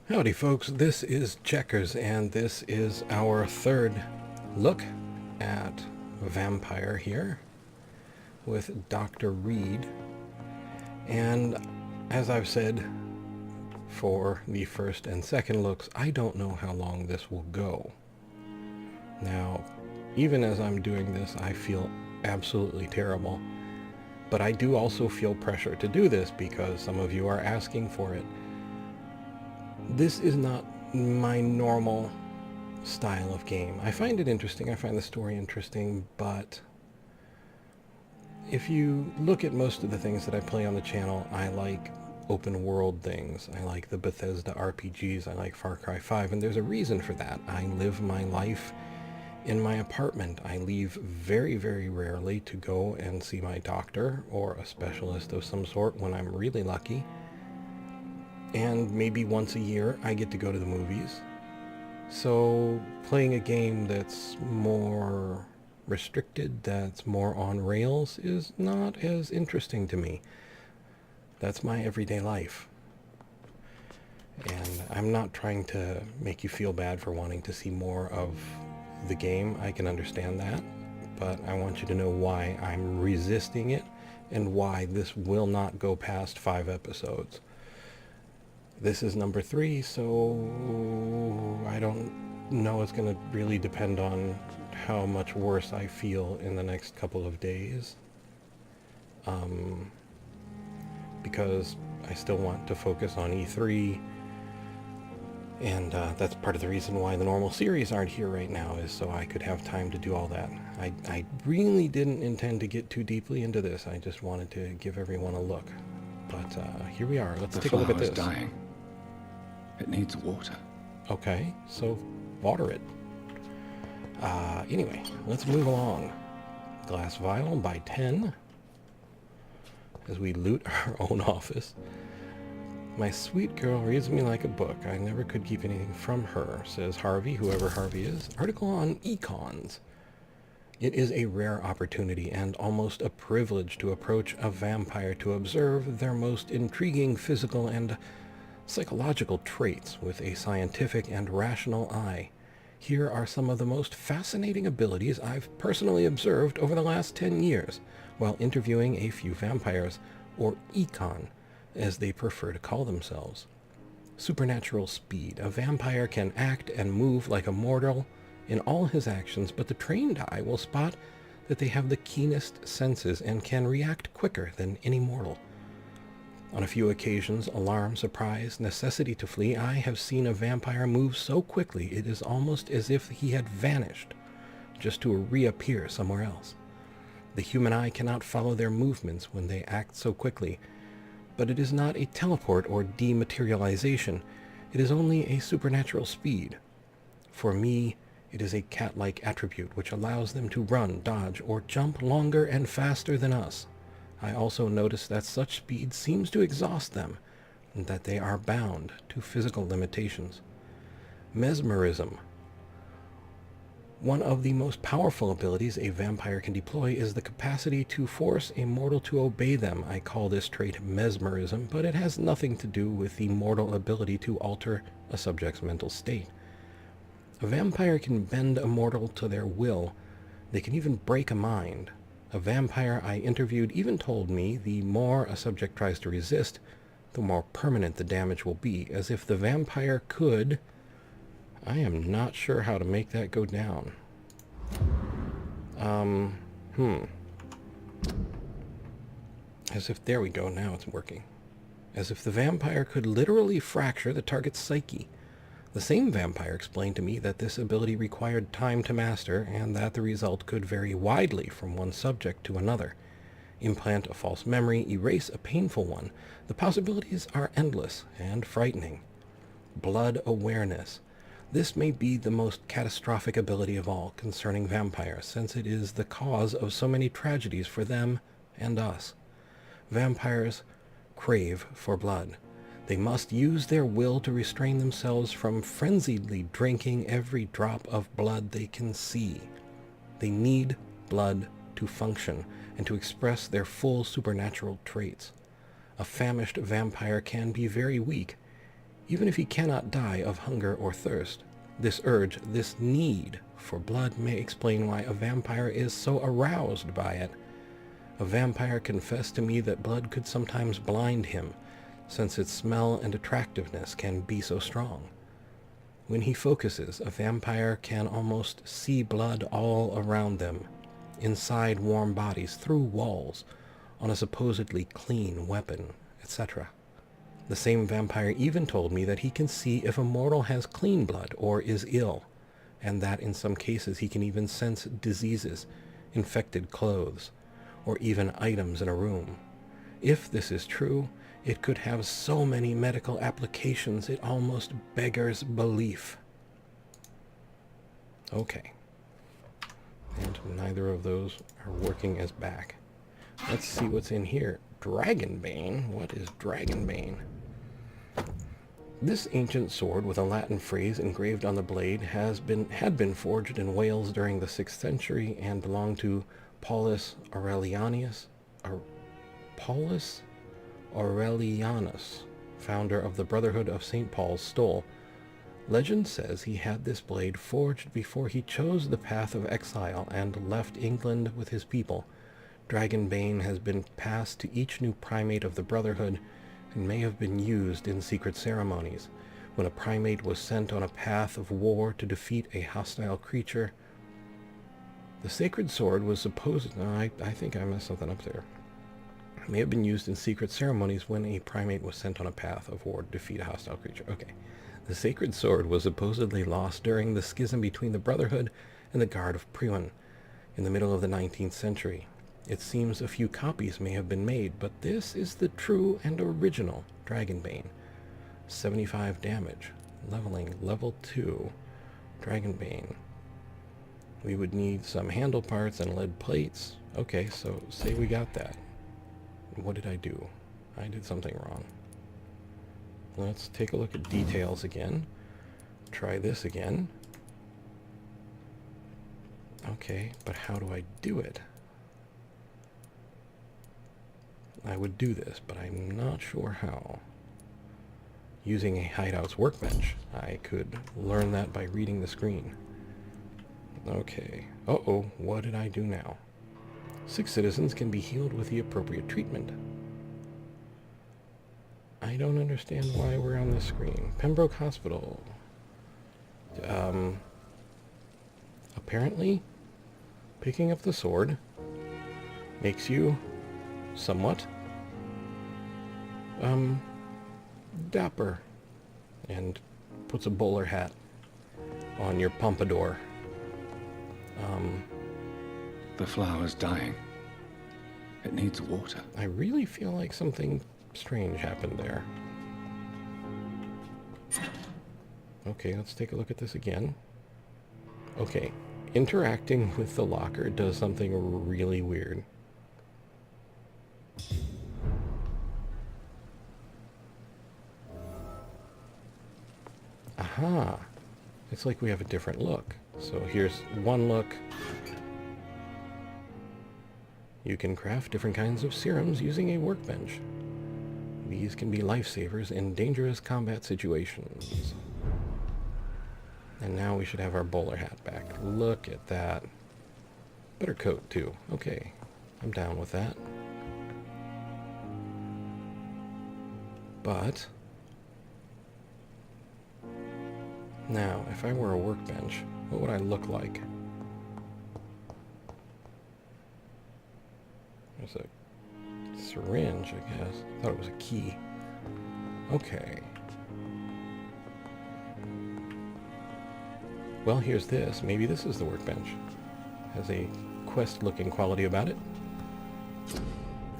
Howdy folks, this is Checkers, and this is our third look at Vampyr here with Dr. Reid. And as I've said for the first and second looks, I don't know how long this will go. Now, even as I'm doing this, I feel absolutely terrible. But I do also feel pressure to do this because some of you are asking for it. This is not my normal style of game. I find it interesting, I find the story interesting, but if you look at most of the things that I play on the channel, I like open world things. I like the Bethesda RPGs, I like Far Cry 5, and there's a reason for that. I live my life in my apartment. I leave very, very rarely to go and see my doctor or a specialist of some sort when I'm really lucky. And maybe once a year I get to go to the movies. So playing a game that's more restricted, that's more on rails, is not as interesting to me. That's my everyday life. And I'm not trying to make you feel bad for wanting to see more of the game. I can understand that. But I want you to know why I'm resisting it and why this will not go past 5 episodes. This is number 3, so I don't know. It's going to really depend on how much worse I feel in the next couple of days. Because I still want to focus on E3, and that's part of the reason why the normal series aren't here right now, is so I could have time to do all that. I really didn't intend to get too deeply into this. I just wanted to give everyone a look. But here we are. Let's take a look at this. The flower's dying. It needs water. Okay, so water it. Anyway, let's move along. Glass vial by 10. As we loot our own office. My sweet girl reads me like a book. I never could keep anything from her, says Harvey, whoever Harvey is. Article on econs. It is a rare opportunity and almost a privilege to approach a vampire to observe their most intriguing physical and psychological traits with a scientific and rational eye. Here are some of the most fascinating abilities I've personally observed over the last 10 years while interviewing a few vampires, or econ, as they prefer to call themselves. Supernatural speed. A vampire can act and move like a mortal in all his actions, but the trained eye will spot that they have the keenest senses and can react quicker than any mortal. On a few occasions, alarm, surprise, necessity to flee, I have seen a vampire move so quickly it is almost as if he had vanished, just to reappear somewhere else. The human eye cannot follow their movements when they act so quickly, but it is not a teleport or dematerialization. It is only a supernatural speed. For me, it is a cat-like attribute which allows them to run, dodge, or jump longer and faster than us. I also notice that such speed seems to exhaust them, and that they are bound to physical limitations. Mesmerism. One of the most powerful abilities a vampire can deploy is the capacity to force a mortal to obey them. I call this trait mesmerism, but it has nothing to do with the mortal ability to alter a subject's mental state. A vampire can bend a mortal to their will. They can even break a mind. A vampire I interviewed even told me the more a subject tries to resist, the more permanent the damage will be, as if the vampire could... I am not sure how to make that go down. As if, there we go, now it's working. As if the vampire could literally fracture the target's psyche. The same vampire explained to me that this ability required time to master, and that the result could vary widely from one subject to another. Implant a false memory, erase a painful one. The possibilities are endless and frightening. Blood awareness. This may be the most catastrophic ability of all concerning vampires, since it is the cause of so many tragedies for them and us. Vampires crave for blood. They must use their will to restrain themselves from frenziedly drinking every drop of blood they can see. They need blood to function and to express their full supernatural traits. A famished vampire can be very weak, Even if he cannot die of hunger or thirst, this urge, this need for blood may explain why a vampire is so aroused by it. A vampire confessed to me that blood could sometimes blind him, since its smell and attractiveness can be so strong. When he focuses, a vampire can almost see blood all around them, inside warm bodies, through walls, on a supposedly clean weapon, etc. The same vampire even told me that he can see if a mortal has clean blood or is ill, and that in some cases he can even sense diseases, infected clothes, or even items in a room. If this is true, it could have so many medical applications it almost beggars belief. Okay. And neither of those are working as back. Let's see what's in here. Dragonbane? What is Dragonbane? This ancient sword with a Latin phrase engraved on the blade had been forged in Wales during the 6th century and belonged to Paulus Aurelianus, founder of the Brotherhood of St. Paul's Stole. Legend says he had this blade forged before he chose the path of exile and left England with his people. Dragonbane has been passed to each new primate of the Brotherhood and may have been used in secret ceremonies. When a primate was sent on a path of war to defeat a hostile creature, the sacred sword was supposed... No, I think I messed something up there. It may have been used in secret ceremonies when a primate was sent on a path of war to defeat a hostile creature. Okay. The sacred sword was supposedly lost during the schism between the Brotherhood and the Guard of Priwen in the middle of the 19th century. It seems a few copies may have been made, but this is the true and original Dragonbane. 75 damage. Leveling level 2. Dragonbane. We would need some handle parts and lead plates. Okay, so say we got that. What did I do? I did something wrong. Let's take a look at details again. Try this again. Okay, but how do I do it? I would do this, but I'm not sure how. Using a hideout's workbench. I could learn that by reading the screen. Okay. Uh-oh, what did I do now? 6 citizens can be healed with the appropriate treatment. I don't understand why we're on this screen. Pembroke Hospital. Apparently, picking up the sword makes you somewhat dapper, and puts a bowler hat on your pompadour. The flower's dying. It needs water. I really feel like something strange happened there. Okay, let's take a look at this again. Okay, interacting with the locker does something really weird. Aha! It's like we have a different look. So here's one look. You can craft different kinds of serums using a workbench. These can be lifesavers in dangerous combat situations. And now we should have our bowler hat back. Look at that. Better coat, too. Okay, I'm down with that. But now, if I were a workbench, what would I look like? There's a syringe, I guess. I thought it was a key. Okay. Well, here's this. Maybe this is the workbench. Has a quest-looking quality about it.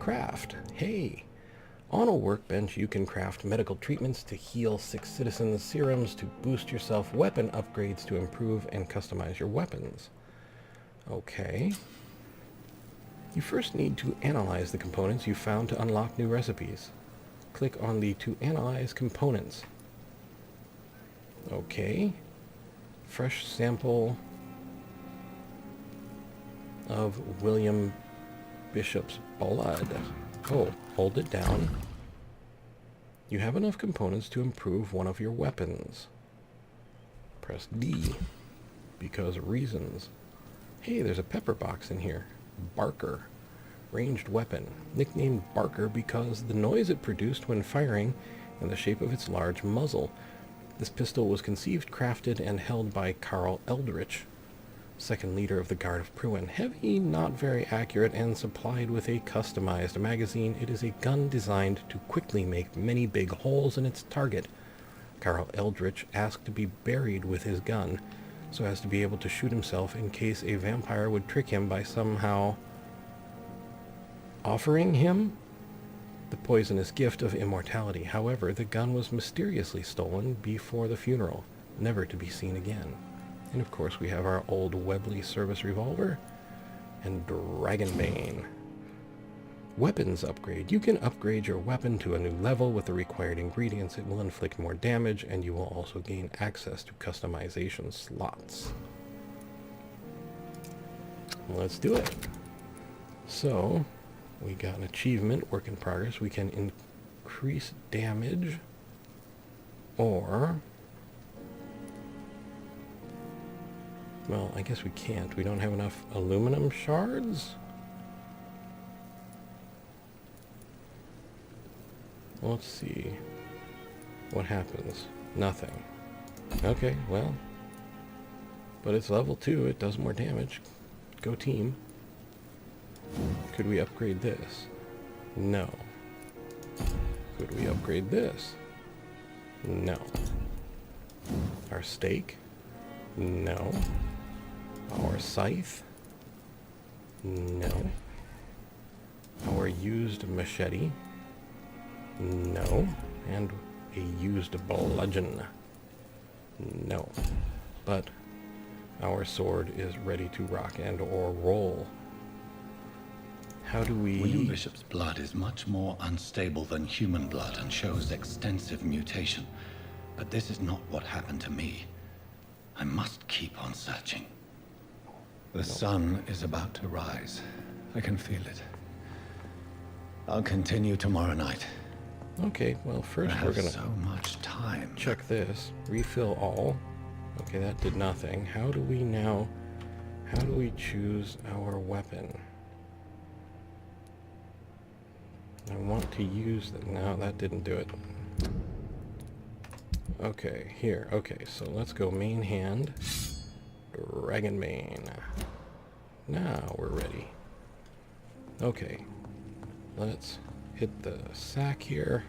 Craft. Hey! On a workbench, you can craft medical treatments to heal 6 citizens, serums to boost yourself, weapon upgrades to improve and customize your weapons. Okay. You first need to analyze the components you found to unlock new recipes. Click on the To Analyze Components. Okay. Fresh sample of William Bishop's blood. Oh, hold it down. You have enough components to improve one of your weapons. Press D. Because reasons. Hey, there's a pepper box in here. Barker. Ranged weapon. Nicknamed Barker because the noise it produced when firing and the shape of its large muzzle. This pistol was conceived, crafted, and held by Carl Eldritch, second leader of the Guard of Pruin. Heavy, not very accurate, and supplied with a customized magazine, it is a gun designed to quickly make many big holes in its target. Carl Eldritch asked to be buried with his gun, so as to be able to shoot himself in case a vampire would trick him by somehow offering him the poisonous gift of immortality. However, the gun was mysteriously stolen before the funeral, never to be seen again. And of course we have our old Webley service revolver and Dragonbane. Weapons upgrade. You can upgrade your weapon to a new level with the required ingredients. It will inflict more damage, and you will also gain access to customization slots. Let's do it. So, we got an achievement, work in progress. We can increase damage, or... well, I guess we can't. We don't have enough aluminum shards? Let's see. What happens? Nothing. Okay, well. But it's level 2. It does more damage. Go team. Could we upgrade this? No. Could we upgrade this? No. Our stake? No. Our scythe? No. Our used machete? No. And a used bludgeon? No. But our sword is ready to rock and or roll. How do we... William Bishop's blood is much more unstable than human blood and shows extensive mutation. But this is not what happened to me. I must keep on searching. The sun is about to rise. I can feel it. I'll continue tomorrow night. Okay, well first we're gonna... so much time. Check this. Refill all. Okay, that did nothing. How do we now... how do we choose our weapon? I want to use the... no, that didn't do it. Okay, here. Okay, so let's go main hand. Dragonbane. Now we're ready. Okay. Let's hit the sack here.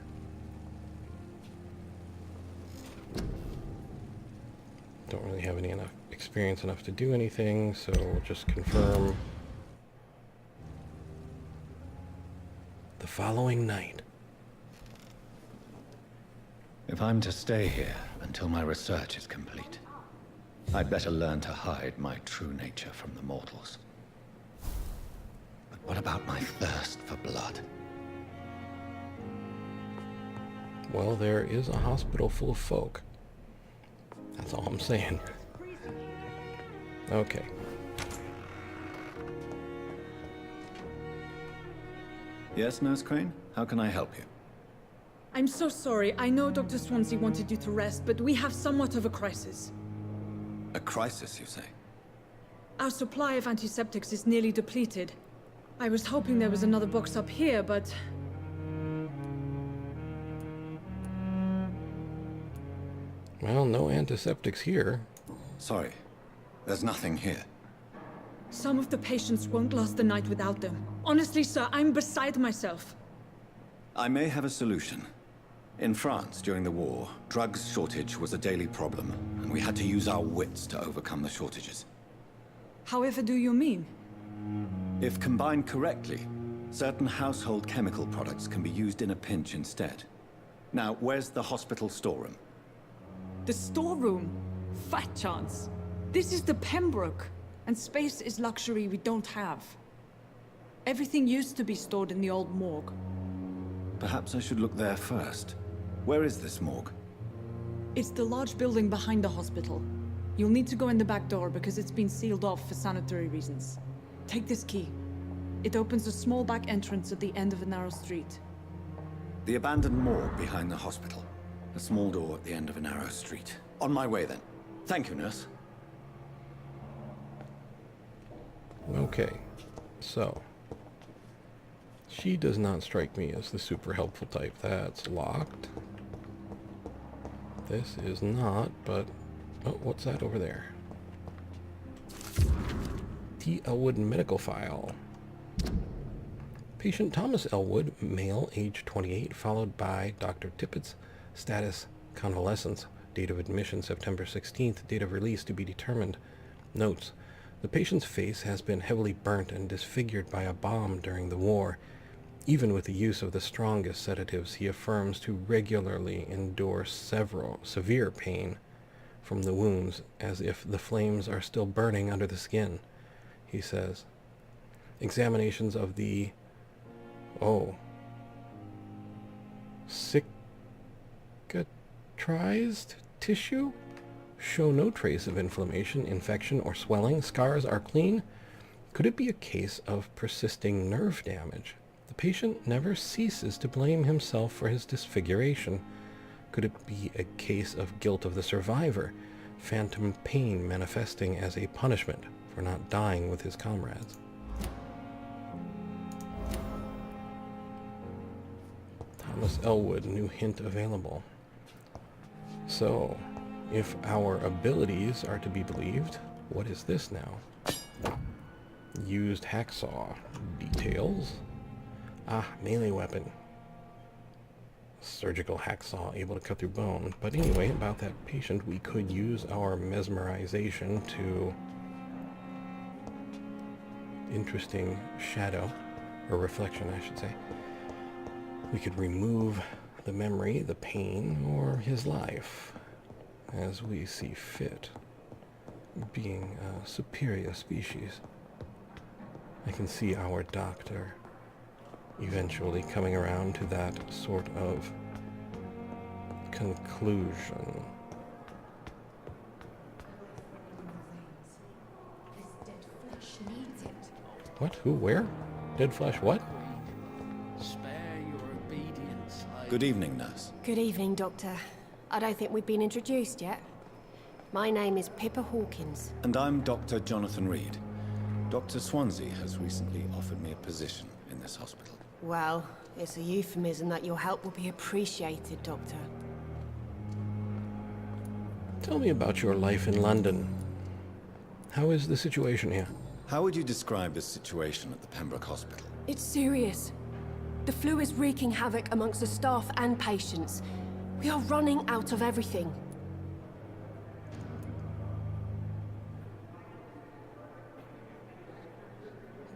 Don't really have any enough experience enough to do anything, so we'll just confirm. The following night. If I'm to stay here until my research is complete, I'd better learn to hide my true nature from the mortals. But what about my thirst for blood? Well, there is a hospital full of folk. That's all I'm saying. Okay. Yes, Nurse Crane? How can I help you? I'm so sorry. I know Dr. Swansea wanted you to rest, but we have somewhat of a crisis. A crisis, you say? Our supply of antiseptics is nearly depleted. I was hoping there was another box up here, but... well, no antiseptics here. Sorry, there's nothing here. some of the patients won't last the night without them. Honestly, sir, I'm beside myself. I may have a solution. In France, during the war, drugs shortage was a daily problem, and we had to use our wits to overcome the shortages. However do you mean? If combined correctly, certain household chemical products can be used in a pinch instead. Now, where's the hospital storeroom? The storeroom? Fat chance. This is the Pembroke, and space is luxury we don't have. Everything used to be stored in the old morgue. Perhaps I should look there first. Where is this morgue? It's the large building behind the hospital. You'll need to go in the back door because it's been sealed off for sanitary reasons. Take this key. It opens a small back entrance at the end of a narrow street. The abandoned morgue behind the hospital. A small door at the end of a narrow street. On my way then. Thank you, nurse. Okay, so she does not strike me as the super helpful type. That's locked. This is not, but oh, what's that over there? T. Elwood medical file. Patient Thomas Elwood, male, age 28, followed by Dr. Tippett's, status convalescence, date of admission September 16th, date of release to be determined. Notes: the patient's face has been heavily burnt and disfigured by a bomb during the war. Even with the use of the strongest sedatives, he affirms to regularly endure severe pain from the wounds, as if the flames are still burning under the skin, he says. Examinations of the cicatrized tissue show no trace of inflammation, infection, or swelling. Scars are clean. Could it be a case of persisting nerve damage? The patient never ceases to blame himself for his disfiguration. Could it be a case of guilt of the survivor, phantom pain manifesting as a punishment for not dying with his comrades? Thomas Elwood, new hint available. So, if our abilities are to be believed, what is this now? Used hacksaw. Details. Melee weapon. Surgical hacksaw, able to cut through bone. But anyway, about that patient, we could use our mesmerization to... interesting shadow, or reflection, I should say. We could remove the memory, the pain, or his life, as we see fit, being a superior species. I can see our doctor eventually coming around to that sort of conclusion. What? Who? Where? Dead flesh? What? Spare your obedience. Good evening, nurse. Good evening, Doctor. I don't think we've been introduced yet. My name is Pippa Hawkins. And I'm Dr. Jonathan Reid. Dr. Swansea has recently offered me a position in this hospital. Well, it's a euphemism that your help will be appreciated, Doctor. Tell me about your life in London. How is the situation here? How would you describe the situation at the Pembroke Hospital? It's serious. The flu is wreaking havoc amongst the staff and patients. We are running out of everything.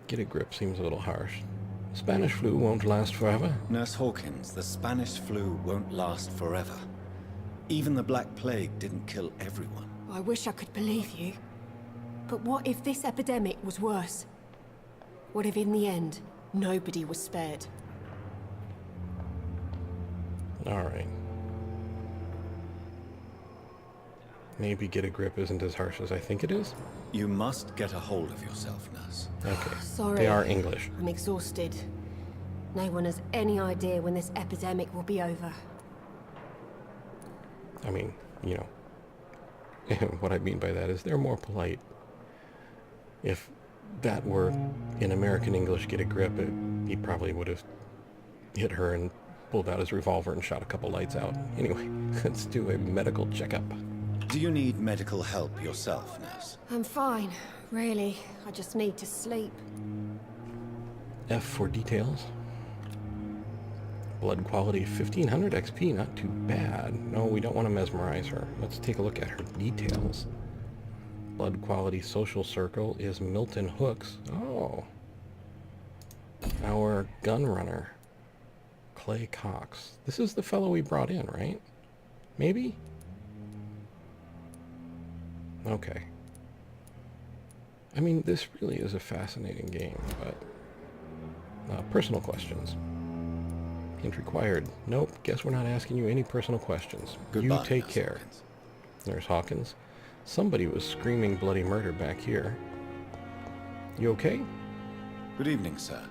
Get a grip seems a little harsh. Spanish flu won't last forever. Nurse Hawkins, the Spanish flu won't last forever. Even the Black Plague didn't kill everyone. I wish I could believe you. But what if this epidemic was worse? What if in the end, nobody was spared? Alright. Maybe get a grip isn't as harsh as I think it is? You must get a hold of yourself, nurse. Okay. Sorry. They are English. I'm exhausted. No one has any idea when this epidemic will be over. I mean, you know, what I mean by that is they're more polite. If that were in American English, get a grip, he probably would have hit her and pulled out his revolver and shot a couple lights out. Anyway, let's do a medical checkup. Do you need medical help yourself, nurse? I'm fine, really. I just need to sleep. F for details. Blood quality 1500 XP, not too bad. No, we don't want to mesmerize her. Let's take a look at her details. Blood quality social circle is Milton Hooks. Oh. Our gun runner, Clay Cox. This is the fellow we brought in, right? Maybe? Okay. I mean, this really is a fascinating game, but... personal questions. Hint required. Nope, guess we're not asking you any personal questions. Goodbye, you take Nurse care. Hawkins. Nurse Hawkins. Somebody was screaming bloody murder back here. You okay? Good evening, sir.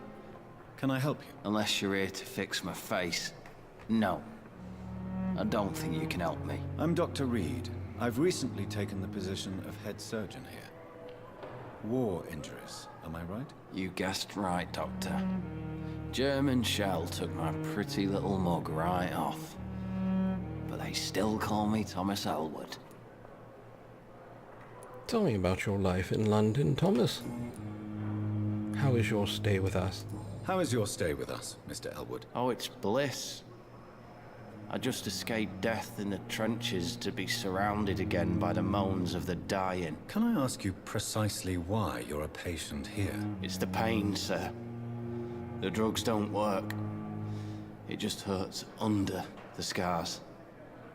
Can I help you? Unless you're here to fix my face. No. I don't think you can help me. I'm Dr. Reid. I've recently taken the position of head surgeon here. War injuries, am I right? You guessed right, Doctor. German shell took my pretty little mug right off. But they still call me Thomas Elwood. Tell me about your life in London, Thomas. How is your stay with us? How is your stay with us, Mr. Elwood? Oh, it's bliss. I just escaped death in the trenches to be surrounded again by the moans of the dying. Can I ask you precisely why you're a patient here? It's the pain, sir. The drugs don't work. It just hurts under the scars,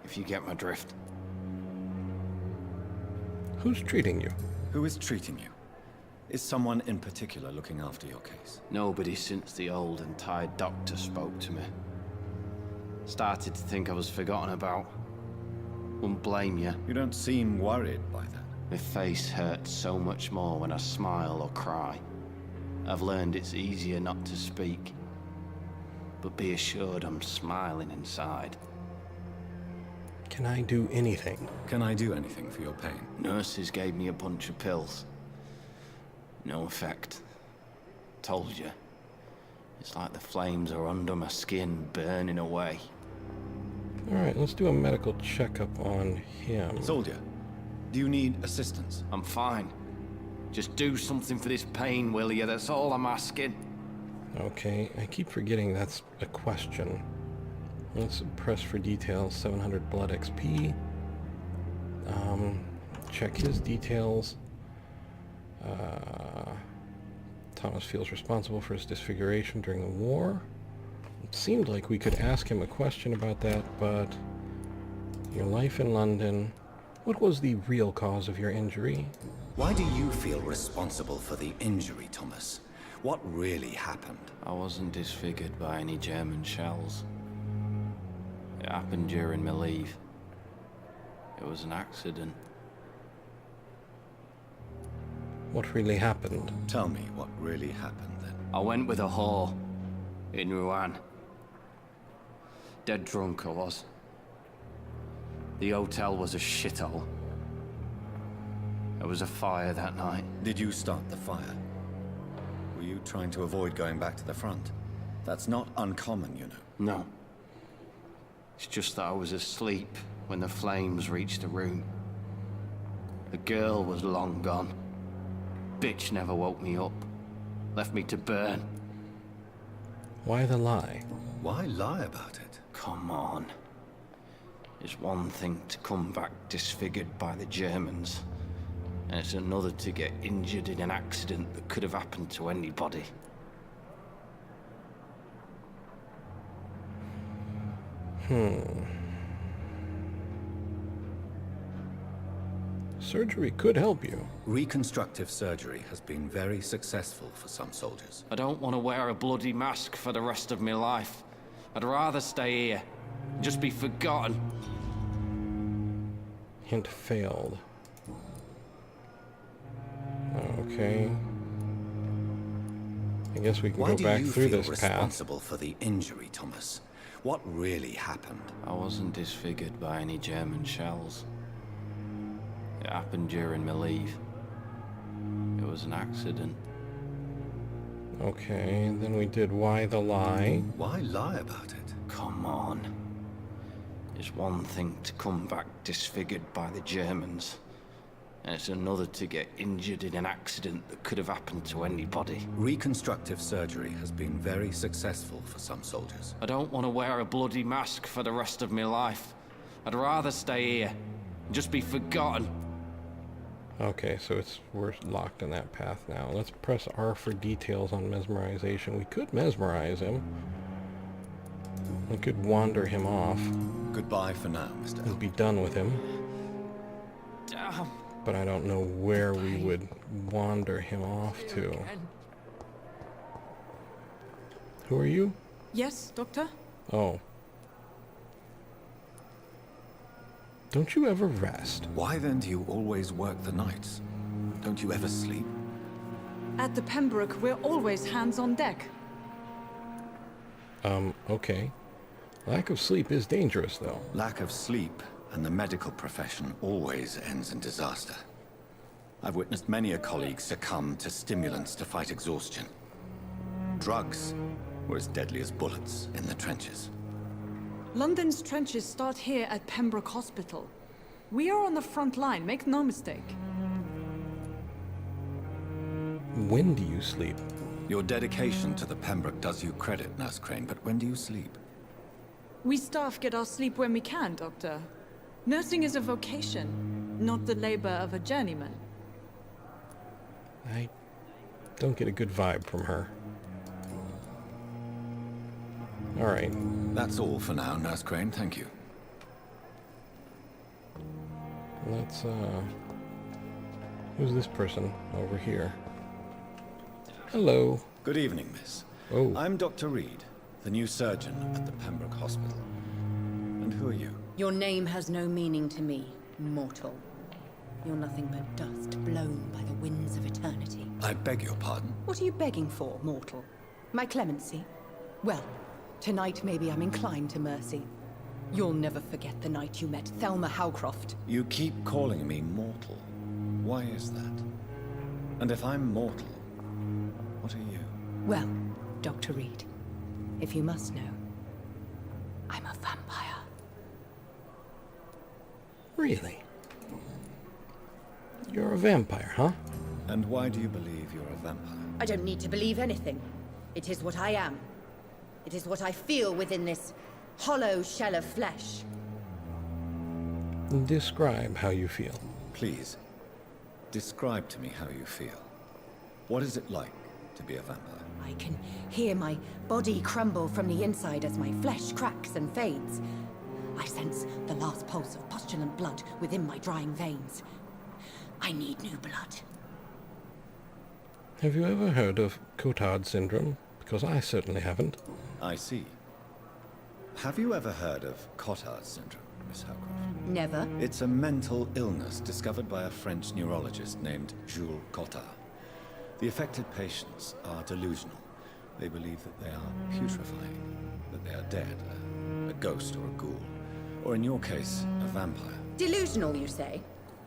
if you get my drift. Who's treating you? Who is treating you? Is someone in particular looking after your case? Nobody since the old and tired doctor spoke to me. Started to think I was forgotten about. Wouldn't blame you. You don't seem worried by that. My face hurts so much more when I smile or cry. I've learned it's easier not to speak. But be assured I'm smiling inside. Can I do anything? Can I do anything for your pain? Nurses gave me a bunch of pills. No effect. Told you. It's like the flames are under my skin, burning away. Alright, let's do a medical checkup on him. Soldier, do you need assistance? I'm fine. Just do something for this pain, will you? That's all I'm asking. Okay, I keep forgetting that's a question. Let's press for details, 700 blood XP. Check his details. Thomas feels responsible for his disfiguration during the war. It seemed like we could ask him a question about that, but your life in London, what was the real cause of your injury? Why do you feel responsible for the injury, Thomas? What really happened? I wasn't disfigured by any German shells. It happened during my leave. It was an accident. What really happened? Tell me what really happened then. I went with a whore in Rouen. Dead drunk I was. The hotel was a shithole. There was a fire that night. Did you start the fire? Were you trying to avoid going back to the front? That's not uncommon, you know. No. It's just that I was asleep when the flames reached the room. The girl was long gone. Bitch never woke me up. Left me to burn. Why the lie? Why lie about it? Come on. It's one thing to come back disfigured by the Germans, and it's another to get injured in an accident that could have happened to anybody. Surgery could help you. Reconstructive surgery has been very successful for some soldiers. I don't want to wear a bloody mask for the rest of my life. I'd rather stay here, and just be forgotten. Hint failed. Okay. I guess we can Why go back do you through feel this path. responsible for the injury, Thomas? What really happened? I wasn't disfigured by any German shells. It happened during my leave. It was an accident. Okay, then we did why the lie. Why lie about it? Come on. It's one thing to come back disfigured by the Germans, and it's another to get injured in an accident that could have happened to anybody. Reconstructive surgery has been very successful for some soldiers. I don't want to wear a bloody mask for the rest of my life. I'd rather stay here, and just be forgotten. Okay, so we're locked in that path now. Let's press R for details on mesmerization. We could mesmerize him. We could wander him off. Goodbye for now, Mr. We'd be done with him. Damn. But I don't know where we would wander him off to. Who are you? Yes, Doctor? Oh. Don't you ever rest? Why then do you always work the nights? Don't you ever sleep? At the Pembroke, we're always hands on deck. Okay. Lack of sleep is dangerous, though. Lack of sleep and the medical profession always ends in disaster. I've witnessed many a colleague succumb to stimulants to fight exhaustion. Drugs were as deadly as bullets in the trenches. London's trenches start here at Pembroke Hospital. We are on the front line, make no mistake. When do you sleep? Your dedication to the Pembroke does you credit, Nurse Crane, but when do you sleep? We staff get our sleep when we can, Doctor. Nursing is a vocation, not the labor of a journeyman. I don't get a good vibe from her. Alright. That's all for now, Nurse Crane, thank you. Let's, who's this person over here? Hello. Good evening, miss. Oh. I'm Dr. Reid, the new surgeon at the Pembroke Hospital. And who are you? Your name has no meaning to me, mortal. You're nothing but dust blown by the winds of eternity. I beg your pardon? What are you begging for, mortal? My clemency? Well, tonight maybe I'm inclined to mercy. You'll never forget the night you met Thelma Howcroft. You keep calling me mortal. Why is that? And if I'm mortal, what are you? Well, Dr. Reid, if you must know, I'm a vampire. Really? You're a vampire, huh? And why do you believe you're a vampire? I don't need to believe anything. It is what I am. It is what I feel within this hollow shell of flesh. Describe how you feel. Please, describe to me how you feel. What is it like to be a vampire? I can hear my body crumble from the inside as my flesh cracks and fades. I sense the last pulse of postulant blood within my drying veins. I need new blood. Have you ever heard of Cotard syndrome? Because I certainly haven't. I see. Have you ever heard of Cotard syndrome, Miss Howcroft? Never. It's a mental illness discovered by a French neurologist named Jules Cotard. The affected patients are delusional. They believe that they are putrefying, that they are dead, a ghost or a ghoul, or in your case, a vampire. Delusional, you say?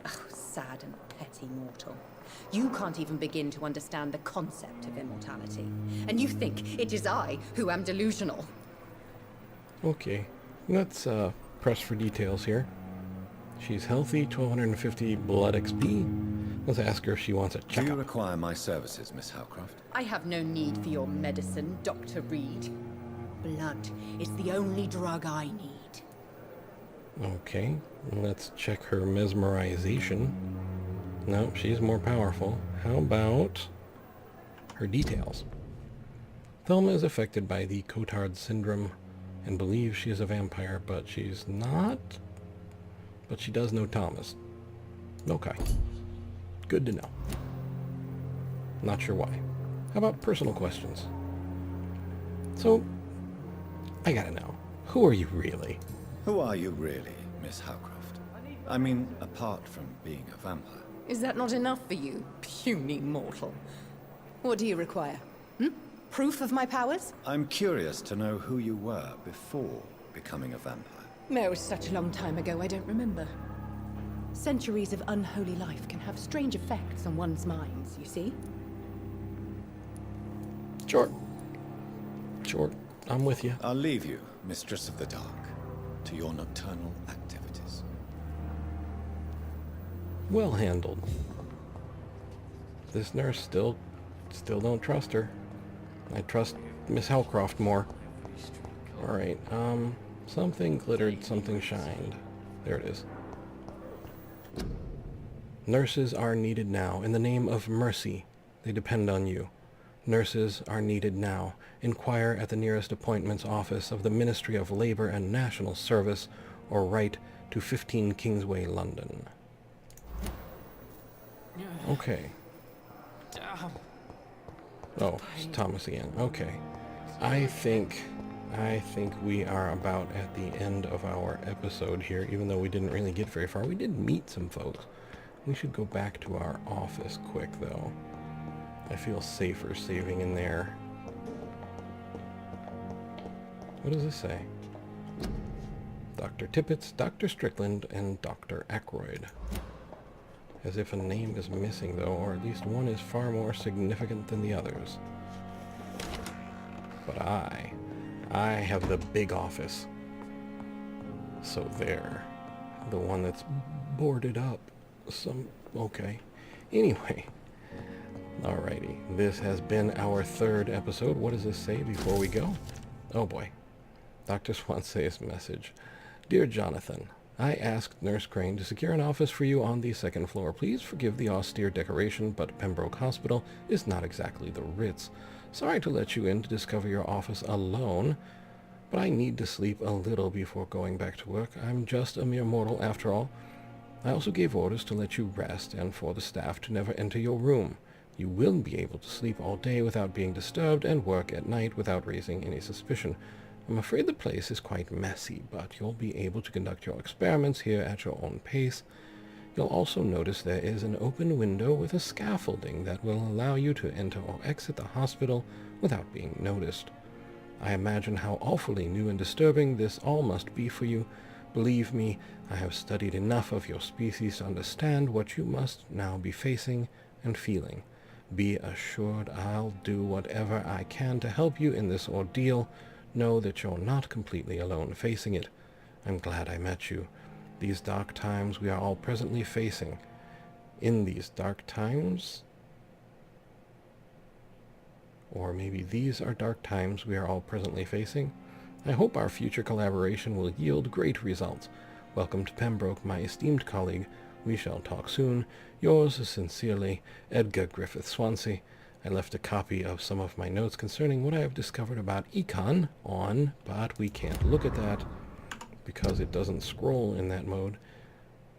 Oh, sad and petty mortal. You can't even begin to understand the concept of immortality. And you think it is I who am delusional. Okay, let's press for details here. She's healthy, 1250 blood XP. Let's ask her if she wants a Do you checkup. require my services, Miss Howcroft? I have no need for your medicine, Dr. Reid. Blood is the only drug I need. Okay, let's check her mesmerization. No, she's more powerful. How about her details? Thelma is affected by the Cotard syndrome and believes she is a vampire, but she's not. But she does know Thomas. Okay. Good to know. Not sure why. How about personal questions? So, I gotta know, who are you really? Who are you really, Miss Howcroft? I mean, apart from being a vampire. Is that not enough for you, puny mortal? What do you require? Proof of my powers? I'm curious to know who you were before becoming a vampire. It was such a long time ago, I don't remember. Centuries of unholy life can have strange effects on one's minds, you see? Sure. Sure, I'm with you. I'll leave you, Mistress of the Dark, to your nocturnal activities. Well handled. This nurse still don't trust her. I trust Miss Howcroft more. Alright, something glittered, something shined. There it is. Nurses are needed now. In the name of mercy, they depend on you. Nurses are needed now. Inquire at the nearest appointments office of the Ministry of Labor and National Service, or write to 15 Kingsway, London. Okay. Oh, it's Thomas again. Okay. I think we are about at the end of our episode here, even though we didn't really get very far. We did meet some folks. We should go back to our office quick, though. I feel safer saving in there. What does this say? Dr. Tippett, Dr. Strickland, and Dr. Ackroyd. As if a name is missing, though, or at least one is far more significant than the others. But I have the big office. So there. The one that's boarded up. Okay. Anyway. Alrighty. This has been our 3rd episode. What does this say before we go? Oh boy. Dr. Swansea's message. Dear Jonathan, I asked Nurse Crane to secure an office for you on the 2nd floor. Please forgive the austere decoration, but Pembroke Hospital is not exactly the Ritz. Sorry to let you in to discover your office alone, but I need to sleep a little before going back to work. I'm just a mere mortal after all. I also gave orders to let you rest and for the staff to never enter your room. You will be able to sleep all day without being disturbed and work at night without raising any suspicion. I'm afraid the place is quite messy, but you'll be able to conduct your experiments here at your own pace. You'll also notice there is an open window with a scaffolding that will allow you to enter or exit the hospital without being noticed. I imagine how awfully new and disturbing this all must be for you. Believe me, I have studied enough of your species to understand what you must now be facing and feeling. Be assured I'll do whatever I can to help you in this ordeal. Know that you're not completely alone facing it. I'm glad I met you. These dark times we are all presently facing. In these dark times, or maybe these are dark times we are all presently facing. I hope our future collaboration will yield great results. Welcome to Pembroke, my esteemed colleague. We shall talk soon. Yours sincerely, Edgar Griffith Swansea. I left a copy of some of my notes concerning what I have discovered about Econ on, but we can't look at that because it doesn't scroll in that mode.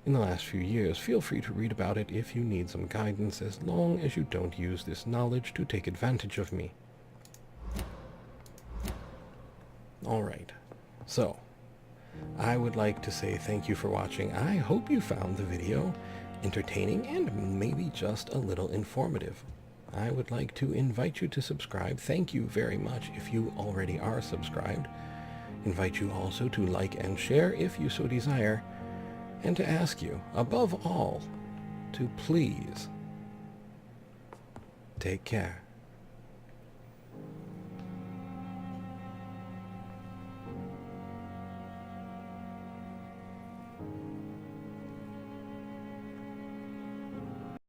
In the last few years, feel free to read about it if you need some guidance, as long as you don't use this knowledge to take advantage of me. Alright, so I would like to say thank you for watching. I hope you found the video entertaining and maybe just a little informative. I would like to invite you to subscribe. Thank you very much if you already are subscribed. Invite you also to like and share if you so desire, and to ask you, above all, to please take care.